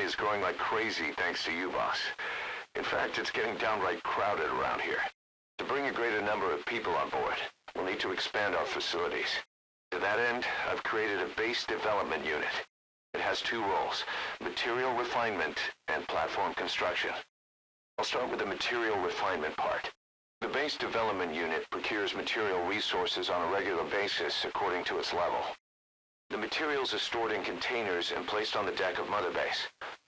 is growing like crazy thanks to you, boss. In fact, it's getting downright crowded around here. To bring a greater number of people on board, we'll need to expand our facilities. To that end, I've created a base development unit. It has two roles, material refinement and platform construction. I'll start with the material refinement part. The base development unit procures material resources on a regular basis according to its level. The materials are stored in containers and placed on the deck of Mother Base.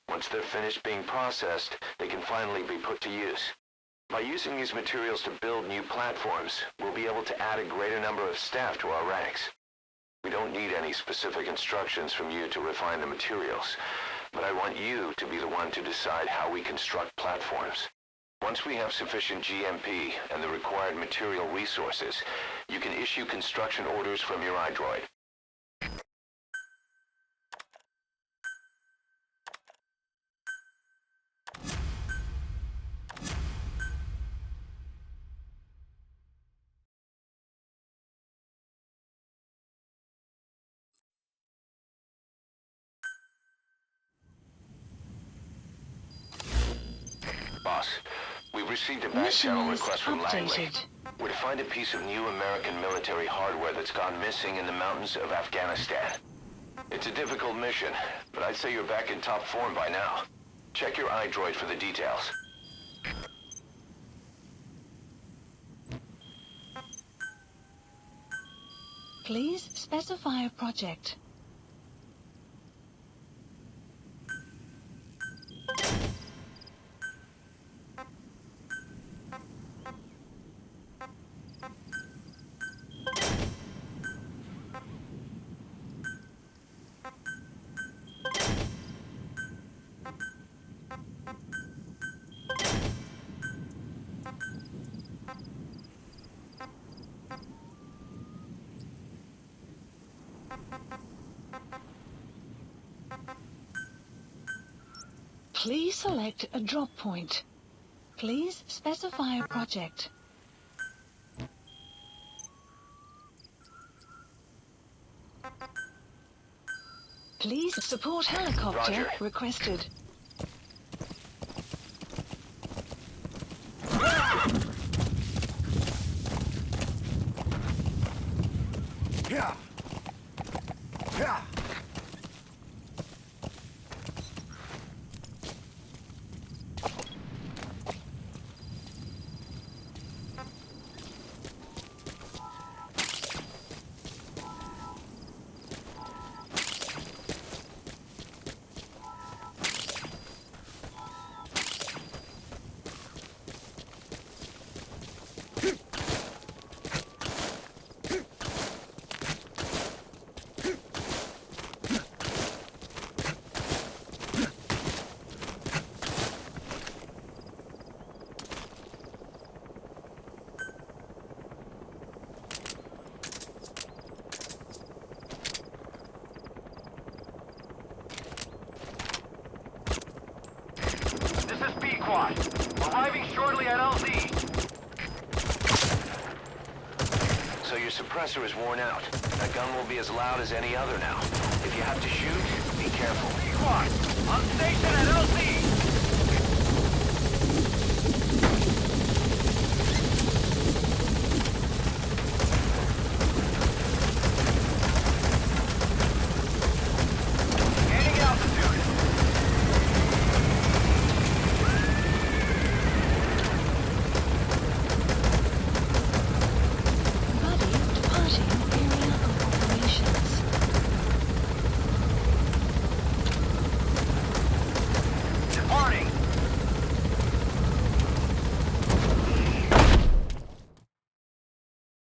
Once they're finished being processed, they can finally be put to use. By using these materials to build new platforms, we'll be able to add a greater number of staff to our ranks. We don't need any specific instructions from you to refine the materials, but I want you to be the one to decide how we construct platforms. Once we have sufficient GMP and the required material resources, you can issue construction orders from your iDroid. Boss, we've received a back channel request from Langley. We're to find a piece of new American military hardware that's gone missing in the mountains of Afghanistan. It's a difficult mission, but I'd say you're back in top form by now. Check your iDroid for the details. Please specify a project. Please select a drop point. Please specify a project. Please support helicopter Roger. requested. Yeah. Yeah. Arriving shortly at LZ. So your suppressor is worn out. That gun will be as loud as any other now. If you have to shoot, be careful. Squad, on station at LZ.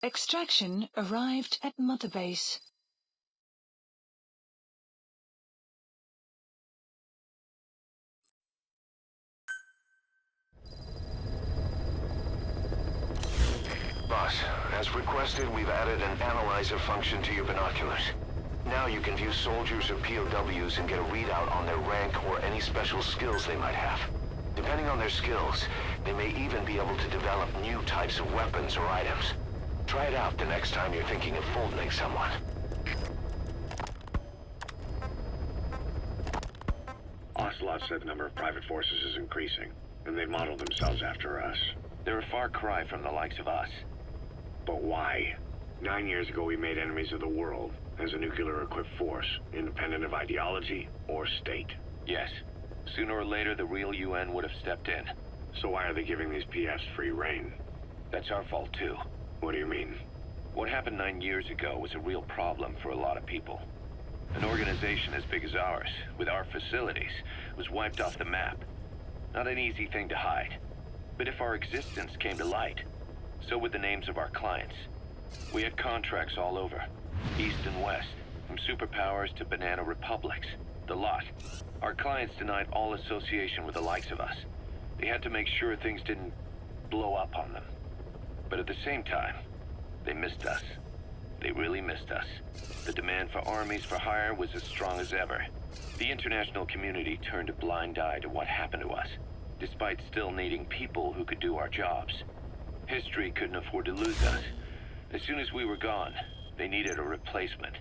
Extraction arrived at Mother Base. Boss, as requested, we've added an analyzer function to your binoculars. Now you can view soldiers or POWs and get a readout on their rank or any special skills they might have. Depending on their skills, they may even be able to develop new types of weapons or items. Try it out the next time you're thinking of folding someone. Lot said the number of private forces is increasing, and they modeled themselves after us. They're a far cry from the likes of us. But why? 9 years ago we made enemies of the world as a nuclear-equipped force, independent of ideology or state. Yes. Sooner or later, the real UN would have stepped in. So why are they giving these PFs free reign? That's our fault, too. What do you mean? What happened 9 years ago was a real problem for a lot of people. An organization as big as ours, with our facilities, was wiped off the map. Not an easy thing to hide. But if our existence came to light, so would the names of our clients. We had contracts all over, east and west, from superpowers to banana republics, the lot. Our clients denied all association with the likes of us. They had to make sure things didn't blow up on them. But at the same time, they missed us. They really missed us. The demand for armies for hire was as strong as ever. The international community turned a blind eye to what happened to us, despite still needing people who could do our jobs. History couldn't afford to lose us. As soon as we were gone, they needed a replacement.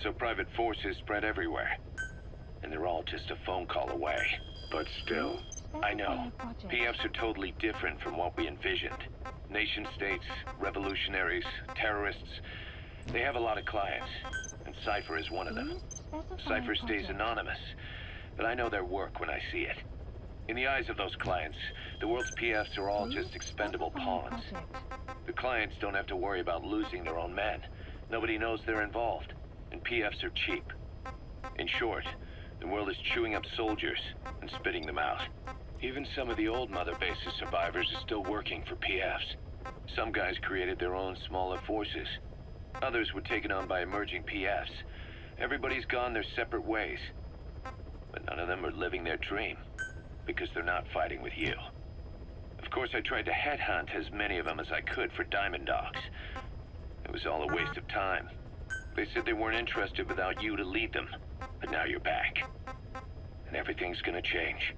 So private forces spread everywhere. And they're all just a phone call away. But still, I know. PFs are totally different from what we envisioned. Nation-states, revolutionaries, terrorists. They have a lot of clients, and Cypher is one of them. Cypher stays anonymous, but I know their work when I see it. In the eyes of those clients, the world's PFs are all just expendable pawns. The clients don't have to worry about losing their own men. Nobody knows they're involved, and PFs are cheap. In short, the world is chewing up soldiers and spitting them out. Even some of the old Mother Base's survivors are still working for PFs. Some guys created their own smaller forces. Others were taken on by emerging PFs. Everybody's gone their separate ways. But none of them are living their dream, because they're not fighting with you. Of course, I tried to headhunt as many of them as I could for Diamond Dogs. It was all a waste of time. They said they weren't interested without you to lead them, but now you're back. And everything's gonna change.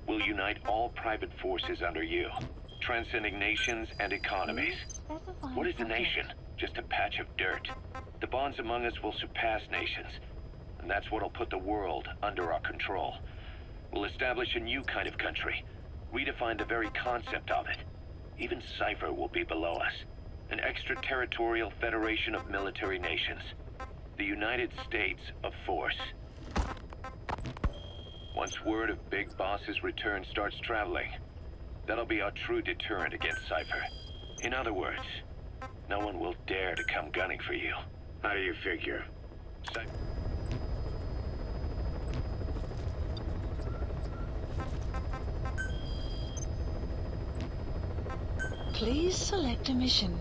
We'll unite all private forces under you, transcending nations and economies. What is a nation? Just a patch of dirt. The bonds among us will surpass nations, and that's what'll put the world under our control. We'll establish a new kind of country, redefine the very concept of it. Even Cypher will be below us, an extraterritorial federation of military nations, the United States of Force. Once word of Big Boss's return starts traveling, that'll be our true deterrent against Cypher. In other words, no one will dare to come gunning for you. How do you figure? Please select a mission.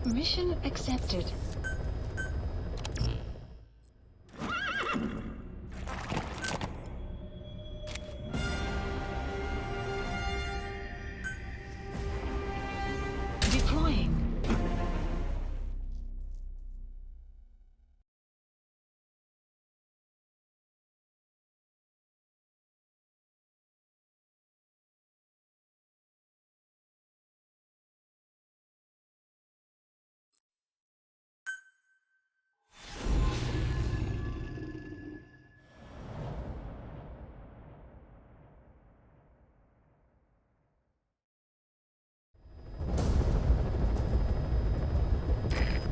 Mission accepted. Deploying.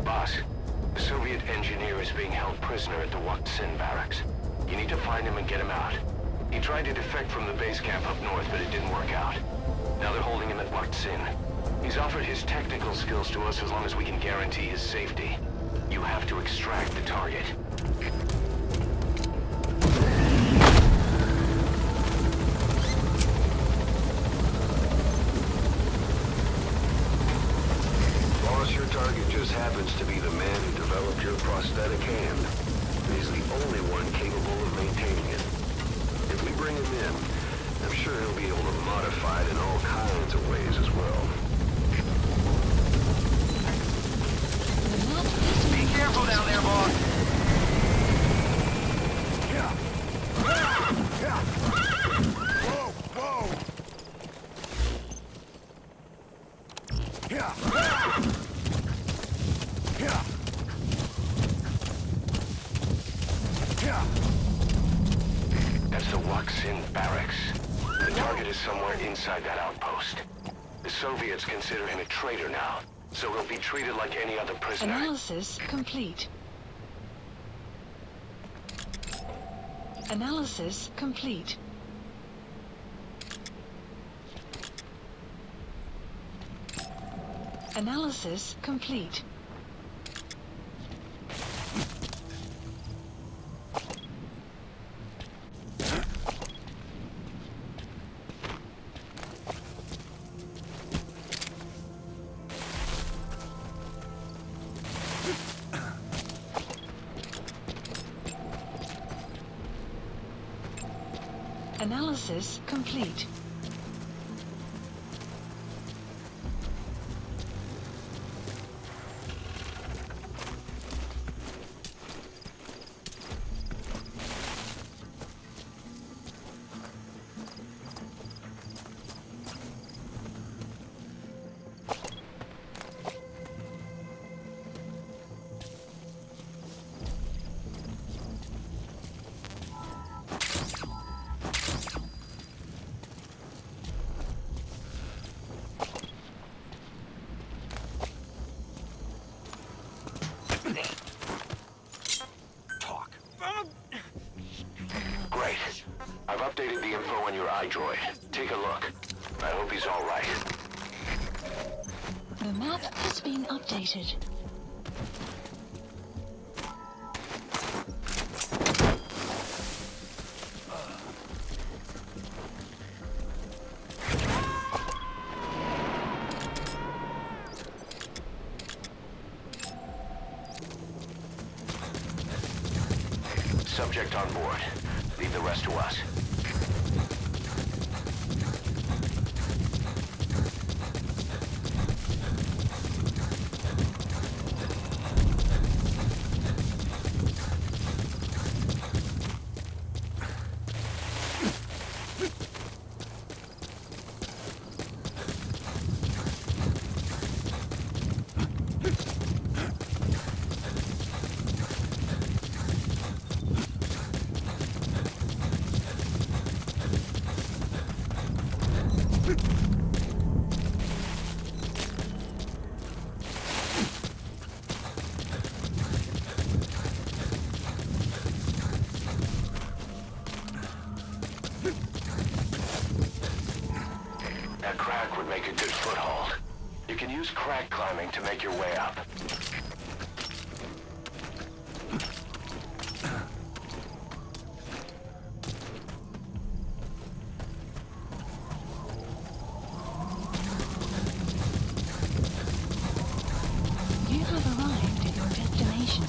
Boss, the Soviet engineer is being held prisoner at the Wak Sin barracks. You need to find him and get him out. He tried to defect from the base camp up north, but it didn't work out. Now they're holding him at Wak Sin. He's offered his technical skills to us as long as we can guarantee his safety. You have to extract the target. Boss, your target just happens to be the man who developed your prosthetic hand. He's the only one capable of maintaining it. If we bring him in, I'm sure he'll be able to modify it in all kinds of ways as well. Be careful down there, boss. Whoa, whoa! Yeah. us in barracks. The target is somewhere inside that outpost. The Soviets consider him a traitor now, so he'll be treated like any other prisoner. Analysis complete. Analysis complete. Analysis complete. Analysis complete. Talk. Great. I've updated the info on your iDroid. Take a look. I hope he's all right. The map has been updated. Subject on board. Leave the rest to us. That crack would make a good foothold. You can use crack climbing to make your way up. You have arrived at your destination.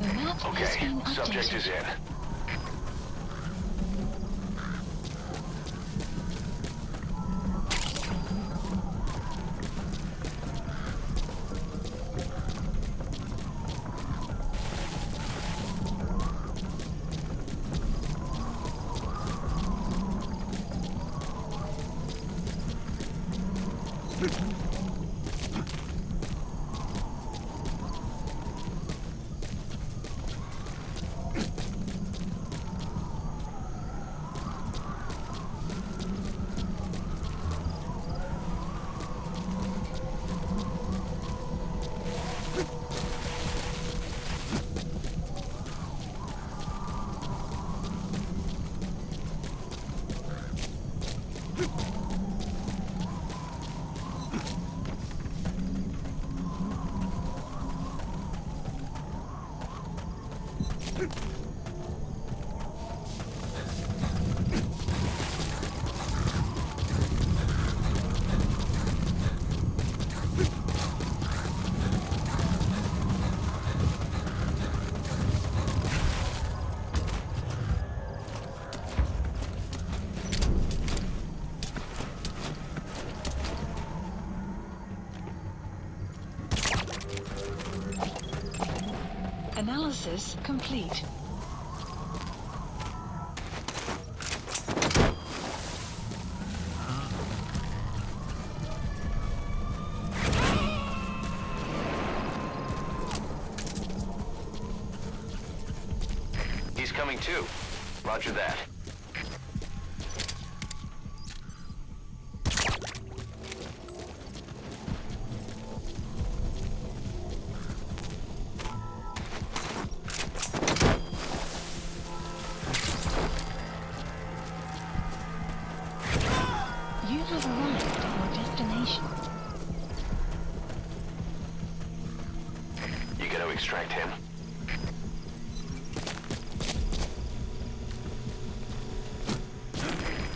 The map has Okay, been subject is updated. in. Analysis complete. He's coming too. Roger that. You have arrived at your destination. You gotta extract him.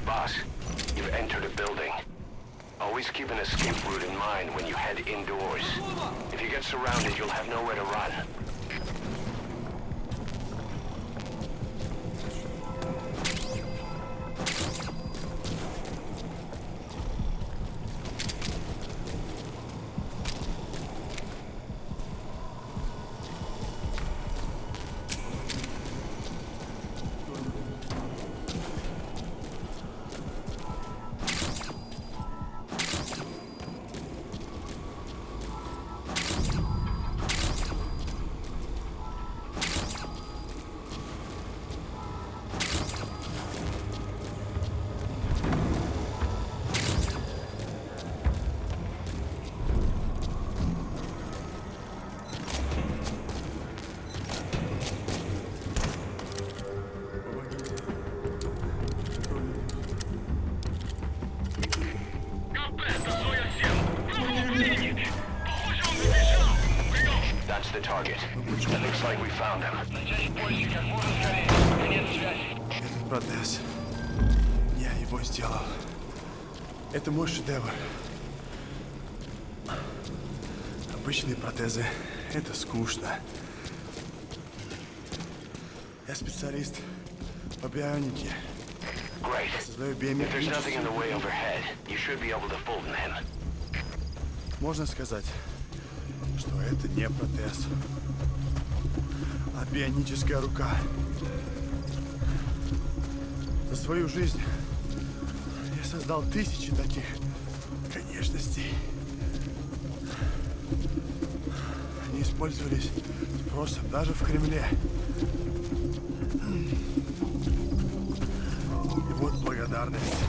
Boss, you've entered a building. Always keep an escape route in mind when you head indoors. If you get surrounded, you'll have nowhere to run. That's the target. It looks like we found him. Этот протез. Я его сделал. Это мой шедевр. Обычные протезы — это скучно. Я специалист по бионике. Great. Создаю If there's nothing in the биометрические... way overhead, you should be able to fold him in. Можно сказать, что это не протез, а бионическая рука. За свою жизнь я создал тысячи таких конечностей. Они использовались спросом даже в Кремле. И вот благодарность.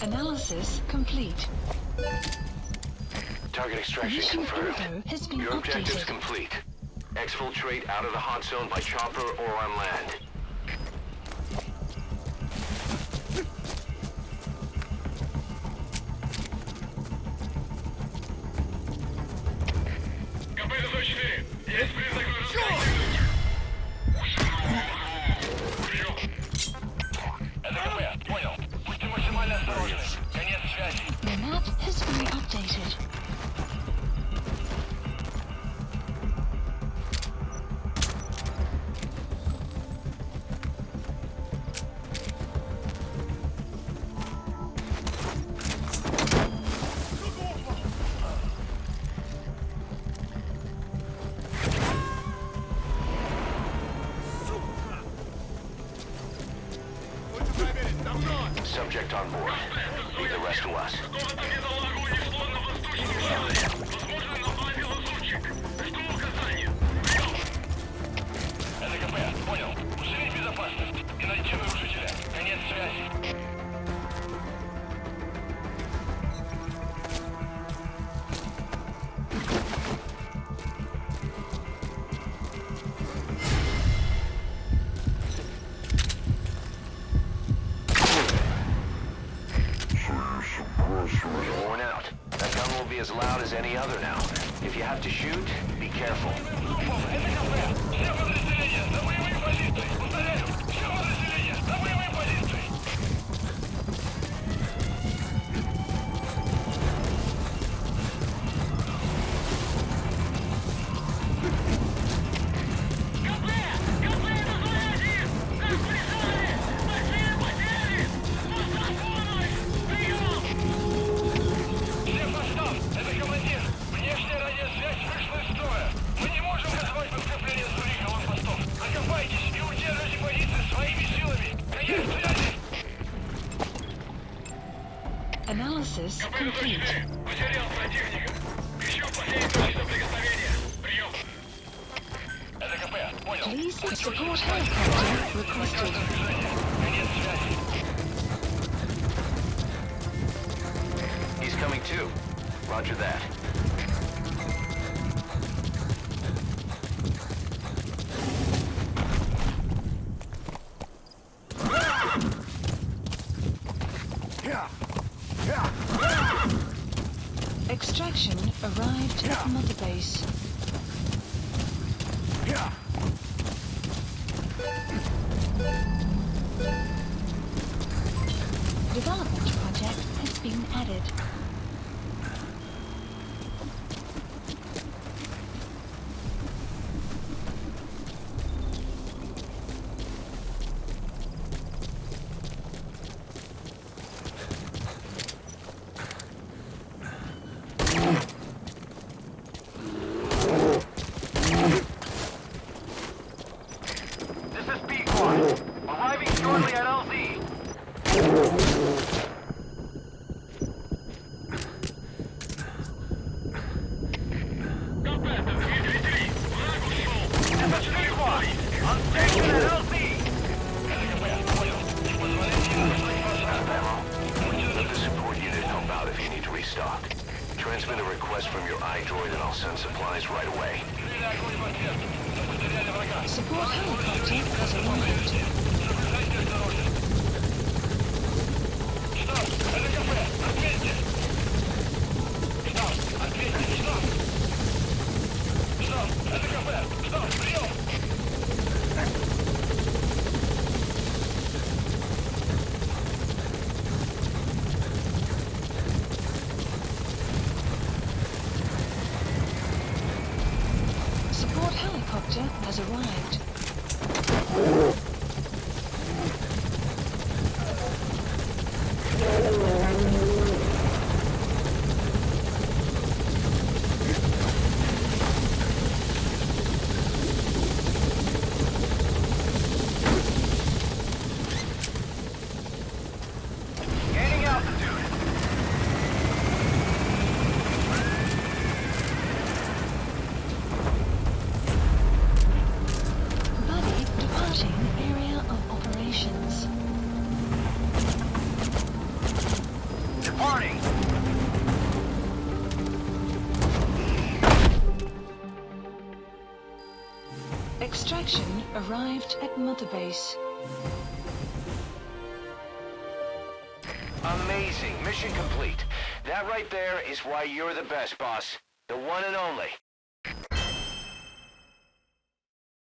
Analysis complete. Target extraction Mission confirmed. info has been Your objective's updated. complete. Exfiltrate out of the hot zone by chopper or on land. The map has been updated. Subject on board. Leave the rest to us. any other now. If you have to shoot, be careful. Analysis complete. Потерял противника. Ищу последние точки соприкосновения. Прием. Это КП. Понял. Please support helicopter requested. Конец связи. He's coming too. Roger that. Extraction arrived at Mother Base. Development project has been added. This is B-Quad. Arriving shortly at LZ. Это 4-Quad. On station at LZ. Let the support unit help out if you need to restock. Transmit a request from your iDroid and I'll send supplies right away. Support helicopter has arrived. Support helicopter has arrived. Gaining altitude. Buddy departing area of operations. Departing. Extraction arrived at Mother Base. Amazing. Mission complete. That right there is why you're the best, boss. The one and only.